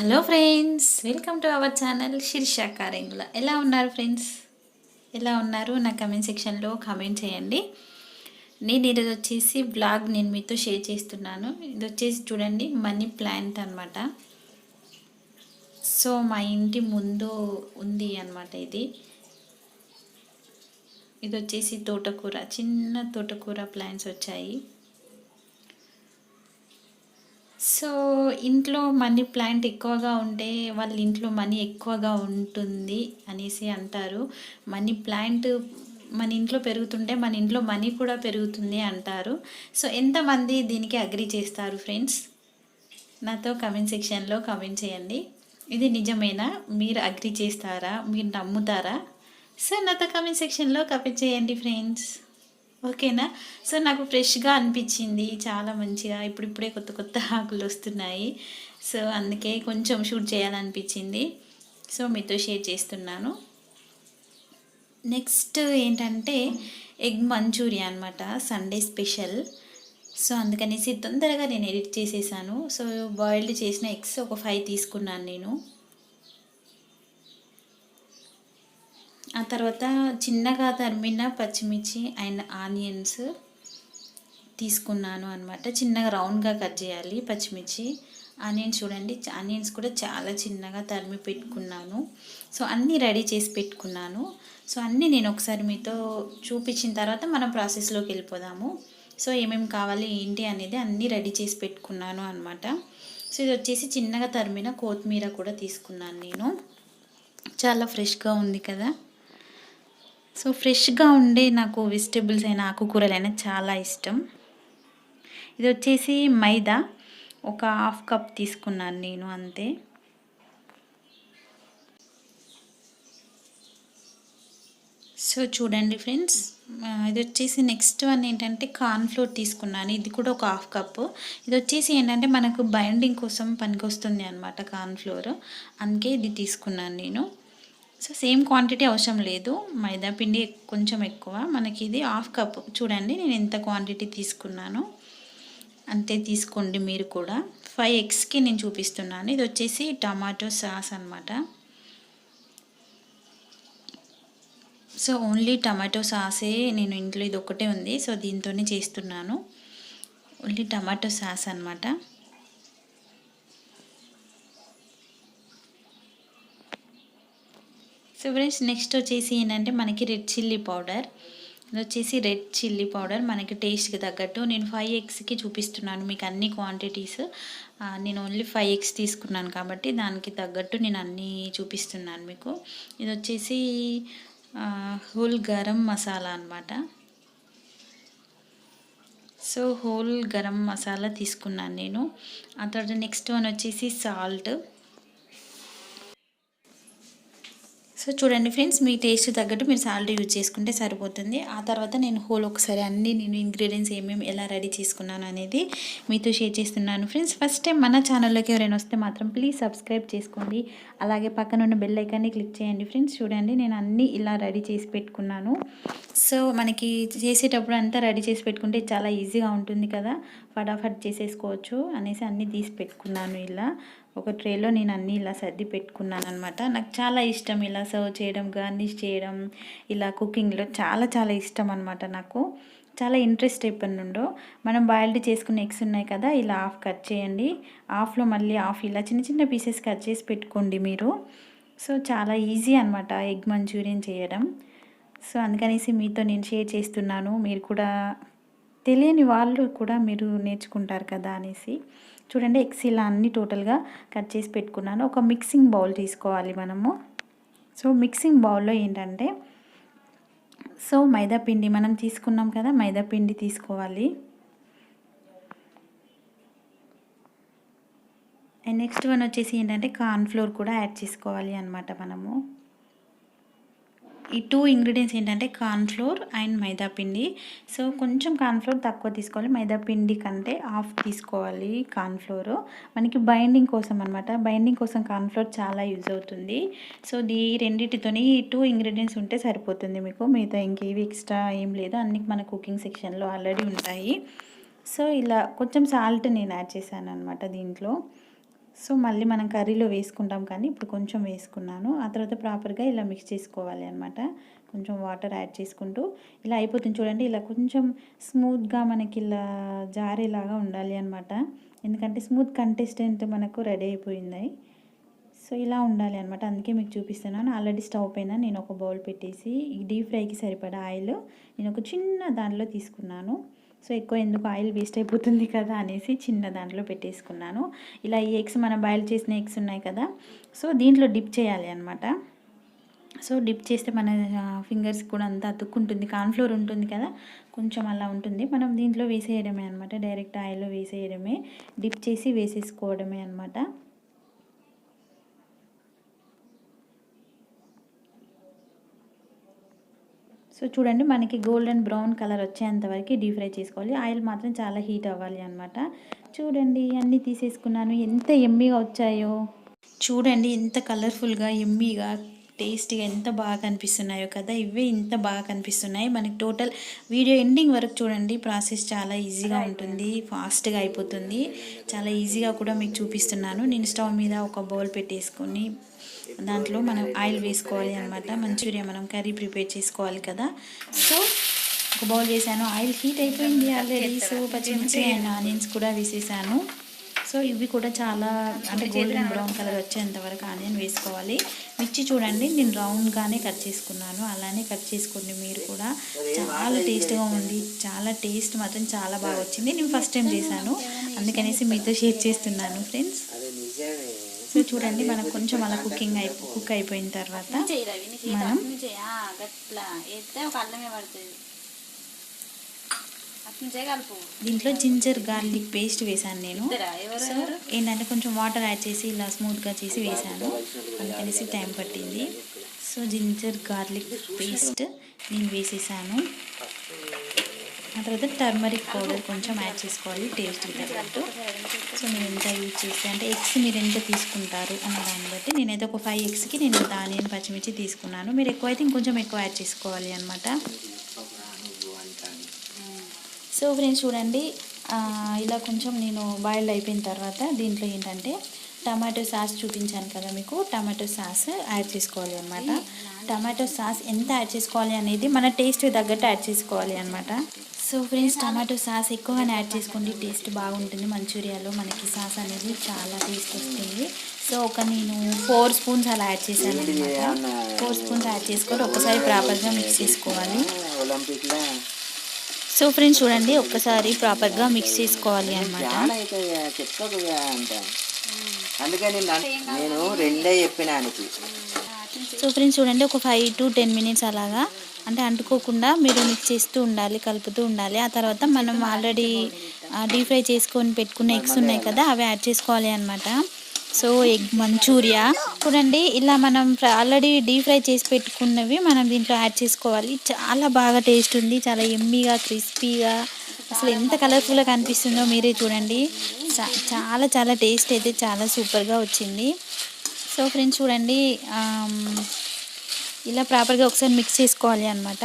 Hello friends, welcome to our channel shirishakarengula. ఎలా ఉన్నారు friends? ఎలా ఉన్నారు? నా కమెంట్ సెక్షన్లో కామెంట్ చేయండి. నేను ఈరోజు వచ్చేసి బ్లాగ్ నేను మీతో షేర్ చేస్తున్నాను. ఇది వచ్చేసి చూడండి, మనీ ప్లాంట్ అనమాట. సో మా ఇంటి ముందు ఉంది అనమాట. ఇది వచ్చేసి తోటకూర, చిన్న తోటకూర ప్లాంట్స్ వచ్చాయి. సో ఇంట్లో మనీ ప్లాంట్ ఎక్కువగా ఉంటే వాళ్ళ ఇంట్లో మనీ ఎక్కువగా ఉంటుంది అనేసి అంటారు. మనీ ప్లాంట్ మన ఇంట్లో పెరుగుతుంటే మన ఇంట్లో మనీ కూడా పెరుగుతుంది అంటారు. సో ఎంతమంది దీనికి అగ్రీ చేస్తారు ఫ్రెండ్స్? నాతో కమెంట్ సెక్షన్లో కమెంట్ చేయండి. ఇది నిజమేనా? మీరు అగ్రీ చేస్తారా? మీరు నమ్ముతారా? సో నాతో కమెంట్ సెక్షన్లో కమెంట్ చేయండి ఫ్రెండ్స్. ఓకేనా? సో నాకు ఫ్రెష్గా అనిపించింది, చాలా మంచిగా. ఇప్పుడిప్పుడే కొత్త కొత్త ఆకులు వస్తున్నాయి. సో అందుకే కొంచెం షూట్ చేయాలనిపించింది. సో మీతో షేర్ చేస్తున్నాను. నెక్స్ట్ ఏంటంటే ఎగ్ మంచూరియా అనమాట, సండే స్పెషల్. సో అందుకనేసి తొందరగా నేను ఎడిట్ చేసేసాను. సో బాయిల్డ్ చేసిన ఎగ్స్ ఒక 5 తీసుకున్నాను నేను. ఆ తర్వాత చిన్నగా తరిమిన పచ్చిమిర్చి అండ్ ఆనియన్స్ తీసుకున్నాను అనమాట. చిన్నగా రౌండ్గా కట్ చేయాలి పచ్చిమిర్చి. ఆనియన్స్ చూడండి, ఆనియన్స్ కూడా చాలా చిన్నగా తరిమి పెట్టుకున్నాను. సో అన్నీ రెడీ చేసి పెట్టుకున్నాను. సో అన్నీ నేను ఒకసారి మీతో చూపించిన తర్వాత మనం ప్రాసెస్లోకి వెళ్ళిపోదాము. సో ఏమేమి కావాలి ఏంటి అనేది అన్నీ రెడీ చేసి పెట్టుకున్నాను అనమాట. సో ఇది వచ్చేసి చిన్నగా తరిమిన కొత్తిమీర కూడా తీసుకున్నాను నేను. చాలా ఫ్రెష్గా ఉంది కదా. సో ఫ్రెష్గా ఉండే నాకు వెజిటేబుల్స్ అయినా ఆకుకూరలైనా చాలా ఇష్టం. ఇది వచ్చేసి మైదా ఒక 1/2 కప్ తీసుకున్నాను నేను, అంతే. సో చూడండి ఫ్రెండ్స్, ఇది వచ్చేసి నెక్స్ట్ వన్ ఏంటంటే కార్న్ఫ్లోర్ తీసుకున్నాను. ఇది కూడా ఒక 1/2 కప్. ఇది వచ్చేసి ఏంటంటే మనకు బైండింగ్ కోసం పనికొస్తుంది అనమాట కార్న్ఫ్లోర్, అందుకే ఇది తీసుకున్నాను నేను. సో సేమ్ క్వాంటిటీ అవసరం లేదు, మైదా పిండి కొంచెం ఎక్కువ. మనకి ఇది 1/2 కప్. చూడండి నేను ఎంత క్వాంటిటీ తీసుకున్నాను అంతే తీసుకోండి మీరు కూడా. 5 ఎగ్స్కి నేను చూపిస్తున్నాను. ఇది వచ్చేసి టమాటో సాస్ అనమాట. సో ఓన్లీ టమాటో సాసే నేను ఇంట్లో, ఇది ఒకటే ఉంది. సో దీంతోనే చేస్తున్నాను. ఓన్లీ టమాటో సాస్ అనమాట. సో ఫ్రెండ్స్ నెక్స్ట్ వచ్చేసి ఏంటంటే మనకి రెడ్ చిల్లీ పౌడర్. ఇది వచ్చేసి రెడ్ చిల్లీ పౌడర్ మనకి టేస్ట్కి తగ్గట్టు. నేను 5 ఎగ్స్కి చూపిస్తున్నాను మీకు అన్ని క్వాంటిటీస్. నేను ఓన్లీ 5 ఎగ్స్ తీసుకున్నాను కాబట్టి దానికి తగ్గట్టు నేను అన్నీ చూపిస్తున్నాను మీకు. ఇది వచ్చేసి హోల్ గరం మసాలా అనమాట. సో హోల్ గరం మసాలా తీసుకున్నాను నేను. ఆ తర్వాత నెక్స్ట్ వన్ వచ్చేసి సాల్ట్. సో చూడండి ఫ్రెండ్స్, మీ టేస్ట్ తగ్గట్టు మీరు సాల్ట్ యూజ్ చేసుకుంటే సరిపోతుంది. ఆ తర్వాత నేను ఒకసారి అన్నీ నేను ఇంగ్రీడియంట్స్ ఏమేమి ఎలా రెడీ చేసుకున్నాను అనేది మీతో షేర్ చేస్తున్నాను ఫ్రెండ్స్. ఫస్ట్ టైం మన ఛానల్లోకి ఎవరైనా వస్తే మాత్రం ప్లీజ్ సబ్స్క్రైబ్ చేసుకోండి. అలాగే పక్కన ఉన్న బెల్ ఐకాన్ని క్లిక్ చేయండి ఫ్రెండ్స్. చూడండి నేను అన్నీ ఇలా రెడీ చేసి పెట్టుకున్నాను. సో మనకి చేసేటప్పుడు అంతా రెడీ చేసి పెట్టుకుంటే చాలా ఈజీగా ఉంటుంది కదా, ఫటాఫట్ చేసేసుకోవచ్చు అనేసి అన్నీ తీసి పెట్టుకున్నాను. ఇలా ఒక ట్రేలో నేను అన్నీ ఇలా సర్ది పెట్టుకున్నాను అనమాట. నాకు చాలా ఇష్టం ఇలా సర్వ్ చేయడం, గార్నిష్ చేయడం, ఇలా కుకింగ్లో చాలా చాలా ఇష్టం అనమాట. నాకు చాలా ఇంట్రెస్ట్ ఎప్పటి నుండో. మనం బాయిల్డ్ చేసుకున్న ఎగ్స్ ఉన్నాయి కదా, ఇలా హాఫ్ కట్ చేయండి. హాఫ్లో మళ్ళీ హాఫ్ ఇలా చిన్న చిన్న పీసెస్ కట్ చేసి పెట్టుకోండి మీరు. సో చాలా ఈజీ అనమాట ఎగ్ మంచూరియన్ చేయడం. సో అందుకనేసి మీతో నేను షేర్ చేస్తున్నాను. మీరు కూడా తెలియని వాళ్ళు కూడా మీరు నేర్చుకుంటారు కదా అనేసి. చూడండి ఎగ్స్ ఇలా అన్నీ టోటల్గా కట్ చేసి పెట్టుకున్నాను. ఒక మిక్సింగ్ బౌల్ తీసుకోవాలి మనము. సో మిక్సింగ్ బౌల్లో ఏంటంటే సో మైదా పిండి మనం తీసుకున్నాం కదా, మైదా పిండి తీసుకోవాలి. అండ్ నెక్స్ట్ వన్ వచ్చేసి ఏంటంటే కార్న్ఫ్లోర్ కూడా యాడ్ చేసుకోవాలి అనమాట మనము. ఈ 2 ఇంగ్రీడియంట్స్ ఏంటంటే కార్న్ఫ్లోర్ అండ్ మైదా పిండి. సో కొంచెం కార్న్ఫ్లోర్ తక్కువ తీసుకోవాలి, మైదా పిండి కంటే హాఫ్ తీసుకోవాలి కార్న్ఫ్లోర్. మనకి బైండింగ్ కోసం అనమాట. బైండింగ్ కోసం కార్న్ఫ్లోర్ చాలా యూజ్ అవుతుంది. సో ఈ రెండింటితోని ఈ 2 ఇంగ్రీడియంట్స్ ఉంటే సరిపోతుంది మీకు. మిగతా ఇంకేవి ఎక్స్ట్రా ఏం లేదు, అన్నీ మన కుకింగ్ సెక్షన్లో ఆల్రెడీ ఉంటాయి. సో ఇలా కొంచెం సాల్ట్ నేను యాడ్ చేశాను అనమాట దీంట్లో. సో మళ్ళీ మనం కర్రీలో వేసుకుంటాం కానీ ఇప్పుడు కొంచెం వేసుకున్నాను. ఆ తర్వాత ప్రాపర్గా ఇలా మిక్స్ చేసుకోవాలి అనమాట. కొంచెం వాటర్ యాడ్ చేసుకుంటూ ఇలా అయిపోతుంది చూడండి. ఇలా కొంచెం స్మూత్గా మనకి ఇలా జారేలాగా ఉండాలి అనమాట. ఎందుకంటే స్మూత్ కంటెస్టెంట్ మనకు రెడీ అయిపోయింది. సో ఇలా ఉండాలి అనమాట. అందుకే మీకు చూపిస్తున్నాను. ఆల్రెడీ స్టవ్ పైన నేను ఒక బౌల్ పెట్టేసి ఈ డీప్ ఫ్రైకి సరిపడా ఆయిల్ నేను ఒక చిన్న దాంట్లో తీసుకున్నాను. సో ఎక్కువ ఎందుకు ఆయిల్ వేస్ట్ అయిపోతుంది కదా అనేసి చిన్న దాంట్లో పెట్టేసుకున్నాను. ఇలా ఈ ఎగ్స్ మనం బాయిల్ చేసిన ఎగ్స్ ఉన్నాయి కదా, సో దీంట్లో డిప్ చేయాలి అనమాట. సో డిప్ చేస్తే మన ఫింగర్స్ కూడా అంతా అతుక్కుంటుంది. కార్న్ఫ్లోర్ ఉంటుంది కదా, కొంచెం అలా ఉంటుంది. మనం దీంట్లో వేసేయడమే అనమాట. డైరెక్ట్ ఆయిల్లో వేసేయడమే, డిప్ చేసి వేసేసుకోవడమే అనమాట. సో చూడండి, మనకి గోల్డెన్ బ్రౌన్ కలర్ వచ్చేంత వరకు డీప్ ఫ్రై చేసుకోవాలి. ఆయిల్ మాత్రం చాలా హీట్ అవ్వాలి అనమాట. చూడండి అన్నీ తీసేసుకున్నాను. ఎంత ఎమ్మీగా వచ్చాయో చూడండి, ఎంత కలర్ఫుల్గా ఎమ్మీగా టేస్టీగా ఎంత బాగా కనిపిస్తున్నాయో కదా. ఇవే ఇంత బాగా కనిపిస్తున్నాయి. మనకి టోటల్ వీడియో ఎండింగ్ వరకు చూడండి. ప్రాసెస్ చాలా ఈజీగా ఉంటుంది, ఫాస్ట్గా అయిపోతుంది. చాలా ఈజీగా కూడా మీకు చూపిస్తున్నాను. నేను స్టవ్ మీద ఒక బౌల్ పెట్టేసుకొని దాంట్లో మనం ఆయిల్ వేసుకోవాలి అనమాట. మంచూరియా మనం కర్రీ ప్రిపేర్ చేసుకోవాలి కదా. సో ఒక బౌల్ వేసాను. ఆయిల్ హీట్ అయిపోయింది ఆల్రెడీ. సో పచ్చిమిర్చి అండ్ ఆనియన్స్ కూడా వేసేసాను. సో ఇవి కూడా చాలా అంటే గోల్డెన్ బ్రౌన్ కలర్ వచ్చేంత వరకు ఆనియన్ వేసుకోవాలి. మిర్చి చూడండి నేను రౌండ్గానే కట్ చేసుకున్నాను. అలానే కట్ చేసుకోండి మీరు కూడా. చాలా టేస్ట్గా ఉంది. చాలా టేస్ట్ మాత్రం చాలా బాగా వచ్చింది. నేను ఫస్ట్ టైం చేశాను, అందుకనేసి మీతో షేర్ చేస్తున్నాను ఫ్రెండ్స్. సో చూడండి, మనకు కొంచెం అలా కుక్ అయిపోయిన తర్వాత మనం దీంట్లో జింజర్ గార్లిక్ పేస్ట్ వేసాను నేను. సో ఏంటంటే కొంచెం వాటర్ యాడ్ చేసి ఇలా స్మూత్గా చేసి వేసాను, అందుకనేసి టైం పట్టింది. సో జింజర్ గార్లిక్ పేస్ట్ నేను వేసేసాను. ఆ తర్వాత టర్మరిక్ పౌడర్ కొంచెం యాడ్ చేసుకోవాలి టేస్ట్కి తగ్గట్టు. సో మీరు ఎంత యూజ్ చేస్తే అంటే ఎగ్స్ మీరు ఎంత తీసుకుంటారు అన్న దాన్ని బట్టి, నేనైతే ఒక 5 ఎగ్స్కి నేను ఆనియన్ పచ్చిమిర్చి తీసుకున్నాను. మీరు ఎక్కువ అయితే ఇంకొంచెం ఎక్కువ యాడ్ చేసుకోవాలి అనమాట. సో ఫ్రెండ్స్ చూడండి, ఇలా కొంచెం నేను బాయిల్డ్ అయిపోయిన తర్వాత దీంట్లో ఏంటంటే టమాటో సాస్ చూపించాను కదా మీకు, టమాటో సాస్ యాడ్ చేసుకోవాలి అనమాట. టమాటో సాస్ ఎంత యాడ్ చేసుకోవాలి అనేది మన టేస్ట్కి తగ్గట్టు యాడ్ చేసుకోవాలి అనమాట. సో ఫ్రెండ్స్ టమాటో సాస్ ఎక్కువగానే యాడ్ చేసుకోండి, టేస్ట్ బాగుంటుంది. మంచూరియాలో మనకి సాస్ అనేది చాలా టేస్ట్ వస్తుంది. సో నేను 4 స్పూన్స్ అలా యాడ్ చేశాను అనమాట. 4 స్పూన్స్ యాడ్ చేసుకొని ఒకసారి ప్రాపర్గా మిక్స్ చేసుకోవాలి. సో ఫ్రెండ్స్ చూడండి, ఒక్కసారి ప్రాపర్గా మిక్స్ చేసుకోవాలి అనమాట. సో ఫ్రెండ్స్ చూడండి, ఒక 5 to 10 minutes అలాగా అంటే అంటుకోకుండా మీరు మిక్స్ చేస్తూ ఉండాలి, కలుపుతూ ఉండాలి. ఆ తర్వాత మనం ఆల్రెడీ డీప్ ఫ్రై చేసుకొని పెట్టుకున్న ఎగ్స్ ఉన్నాయి కదా, అవి యాడ్ చేసుకోవాలి అనమాట. సో ఎగ్ మంచూరియా చూడండి, ఇలా మనం ఆల్రెడీ డీప్ ఫ్రై చేసి పెట్టుకున్నవి మనం దీంట్లో యాడ్ చేసుకోవాలి. చాలా బాగా టేస్ట్ ఉంది, చాలా ఎమ్మీగా క్రిస్పీగా, అసలు ఎంత కలర్ఫుల్గా కనిపిస్తుందో మీరే చూడండి. చాలా చాలా టేస్ట్ అయితే చాలా సూపర్గా వచ్చింది. సో ఫ్రెండ్స్ చూడండి, ఇలా ప్రాపర్గా ఒకసారి మిక్స్ చేసుకోవాలి అనమాట.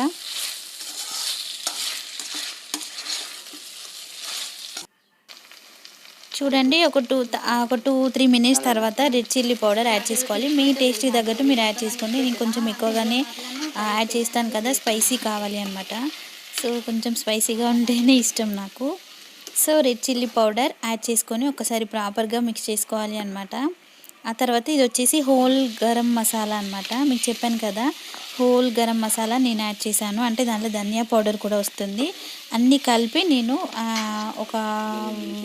చూడండి, ఒక 2-3 minutes తర్వాత రెడ్ చిల్లీ పౌడర్ యాడ్ చేసుకోవాలి. మీ టేస్ట్కి తగ్గట్టు మీరు యాడ్ చేసుకోండి. నేను కొంచెం ఎక్కువగానే యాడ్ చేస్తాను కదా, స్పైసీ కావాలి అనమాట. సో కొంచెం స్పైసీగా ఉంటేనే ఇష్టం నాకు. So red chilli powder add చేసుకొని ఒకసారి ప్రాపర్గా మిక్స్ చేసుకోవాలి అనమాట. ఆ తర్వాత ఇది వచ్చేసి హోల్ గరం మసాలా అనమాట. మీకు చెప్పాను కదా, హోల్ గరం మసాలా నేను యాడ్ చేశాను, అంటే దాంట్లో ధనియా పౌడర్ కూడా వస్తుంది. అన్నీ కలిపి నేను ఒక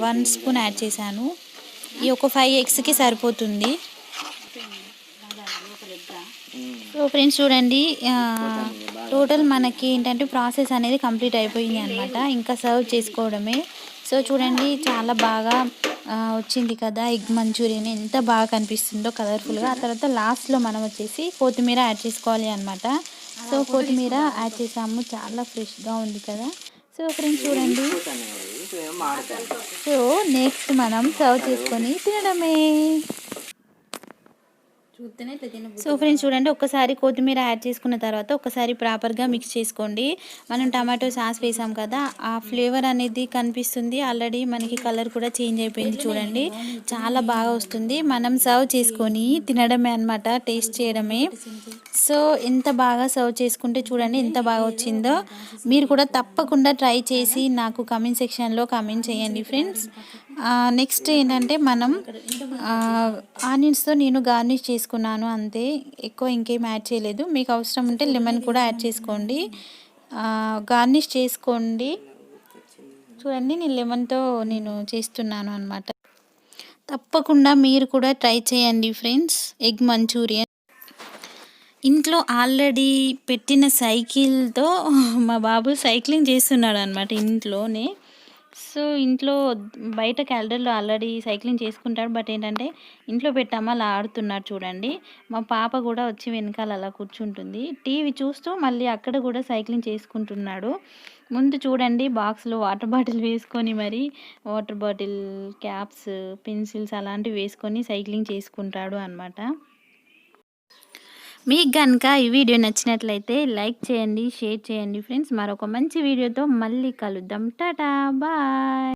1 స్పూన్ యాడ్ చేశాను. ఈ ఒక 5 ఎగ్స్కి సరిపోతుంది. సో ఫ్రెండ్స్ చూడండి, టోటల్ మనకి ఏంటంటే ప్రాసెస్ అనేది కంప్లీట్ అయిపోయింది అనమాట. ఇంకా సర్వ్ చేసుకోవడమే. సో చూడండి, చాలా బాగా వచ్చింది కదా ఎగ్ మంచూరియన్, ఎంత బాగా కనిపిస్తుందో కలర్ఫుల్గా. ఆ తర్వాత లాస్ట్లో మనం వచ్చేసి కొత్తిమీర యాడ్ చేసుకోవాలి అనమాట. సో కొత్తిమీర యాడ్ చేసాము, చాలా ఫ్రెష్గా ఉంది కదా. సో ఫ్రెండ్స్ చూడండి, సో నెక్స్ట్ మనం సర్వ్ చేసుకొని తినడమే. సో ఫ్రెండ్స్ చూడండి, ఒక్కసారి కొత్తిమీర యాడ్ చేసుకున్న తర్వాత ఒకసారి ప్రాపర్గా మిక్స్ చేసుకోండి. మనం టమాటో సాస్ వేసాం కదా, ఆ ఫ్లేవర్ అనేది కనిపిస్తుంది. ఆల్రెడీ మనకి కలర్ కూడా చేంజ్ అయిపోయింది చూడండి, చాలా బాగా వస్తుంది. మనం సర్వ్ చేసుకొని తినడమే అనమాట, టేస్ట్ చేయడమే. సో ఎంత బాగా సర్వ్ చేసుకుంటే చూడండి ఎంత బాగా వచ్చిందో. మీరు కూడా తప్పకుండా ట్రై చేసి నాకు కమెంట్ సెక్షన్లో కమెంట్ చేయండి ఫ్రెండ్స్. నెక్స్ట్ ఏంటంటే మనం ఆనియన్స్తో నేను గార్నిష్ చేసుకున్నాను అంతే, ఎక్కువ ఇంకేం యాడ్ చేయలేదు. మీకు అవసరం ఉంటే లెమన్ కూడా యాడ్ చేసుకోండి, గార్నిష్ చేసుకోండి. చూడండి నేను లెమన్తో చేస్తున్నాను అనమాట. తప్పకుండా మీరు కూడా ట్రై చేయండి ఫ్రెండ్స్. ఎగ్ మంచూరియన్ ఇంట్లో ఆల్రెడీ పెట్టిన సైకిల్తో మా బాబు సైక్లింగ్ చేస్తున్నాడు అనమాట ఇంట్లోనే. సో ఇంట్లో బయట క్యాలరీలో ఆల్రెడీ సైక్లింగ్ చేసుకుంటాడు, బట్ ఏంటంటే ఇంట్లో పెట్టామా అలా ఆడుతున్నాడు చూడండి. మా పాప కూడా వచ్చి వెనకాల అలా కూర్చుంటుంది, టీవీ చూస్తూ మళ్ళీ అక్కడ కూడా సైక్లింగ్ చేసుకుంటున్నాడు. ముందు చూడండి బాక్స్లో వాటర్ బాటిల్ వేసుకొని మరి వాటర్ బాటిల్, క్యాప్స్, పెన్సిల్స్ అలాంటివి వేసుకొని సైక్లింగ్ చేసుకుంటాడు అనమాట. మీకు కనుక ఈ వీడియో నచ్చినట్లయితే లైక్ చేయండి, షేర్ చేయండి ఫ్రెండ్స్. మరొక మంచి వీడియోతో మళ్ళీ కలుద్దాం. టాటా బాయ్.